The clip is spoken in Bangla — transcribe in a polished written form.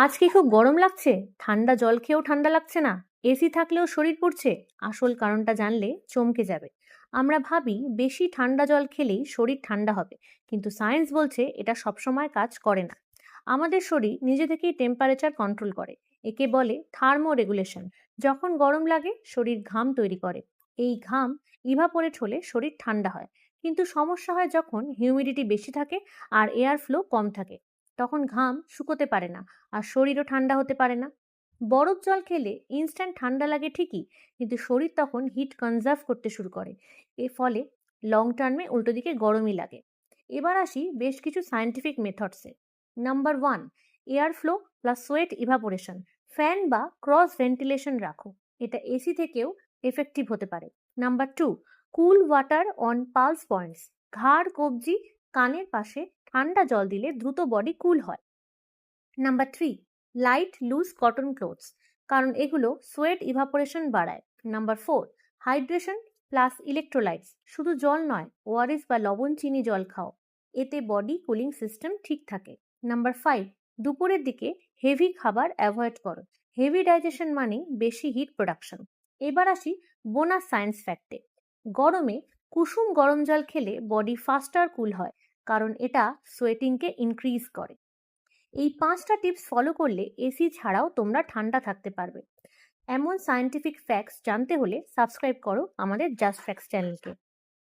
আজ কি খুব গরম লাগছে? ঠান্ডা জল খেয়েও ঠান্ডা লাগছে না? এসি থাকলেও শরীর পুড়ছে? আসল কারণটা জানলে চমকে যাবে। আমরা ভাবি বেশি ঠান্ডা জল খেলেই শরীর ঠান্ডা হবে, কিন্তু সায়েন্স বলছে এটা সবসময় কাজ করে না। আমাদের শরীর নিজে থেকেই টেম্পারেচার কন্ট্রোল করে। একে বলে থার্মো রেগুলেশন। যখন গরম লাগে শরীর ঘাম তৈরি করে। এই ঘাম ইভাপোরেট হলে শরীর ঠান্ডা হয়। কিন্তু সমস্যা হয় যখন হিউমিডিটি বেশি থাকে আর এয়ার ফ্লো কম থাকে। তখন ঘাম শুকোতে পারে না, আর শরীরও ঠান্ডা হতে পারে না। বরফ জল খেলে ইনস্ট্যান্ট ঠান্ডা লাগে ঠিকই, কিন্তু শরীর তখন হিট কনজার্ভ করতে শুরু করে। এর ফলে লং টার্মে উল্টো দিকে গরমই লাগে। এবার আসি বেশ কিছু সায়েন্টিফিক মেথডসে। Number one, air flow plus sweat evaporation. Fan বা ক্রস ভেন্টিলেশন রাখো, এটা এসি থেকেও এফেক্টিভ হতে পারে। Number two, cool water on pulse points. ঘাড়, কবজি, কানের পাশে ঠান্ডা জল দিলে দ্রুত বডি কুল হয়। Number three, light loose cotton clothes, কারণ এগুলো সোয়েট ইভাপোরেশন বাড়ায়। Number four, hydration plus electrolytes. শুধু জল নয়, ওআরএস বা লবণ চিনি জল খাও, এতে বডি কুলিং সিস্টেম ঠিক থাকে। নাম্বার ফাইভ, দুপুরের দিকে হেভি খাবার অ্যাভয়েড করো। হেভি ডাইজেশন মানে বেশি হিট প্রোডাকশন। এবার আসি বোনাস সায়েন্স ফ্যাক্টে। গরমে কুসুম গরম জল খেলে বডি ফাস্টার কুল হয়, কারণ এটা সোয়েটিংকে ইনক্রিজ করে। এই 5টা টিপস ফলো করলে এসি ছাড়াও তোমরা ঠান্ডা থাকতে পারবে। এমন সায়েন্টিফিক ফ্যাক্টস জানতে হলে সাবস্ক্রাইব করো আমাদের জাস্ট ফ্যাক্টস চ্যানেলকে।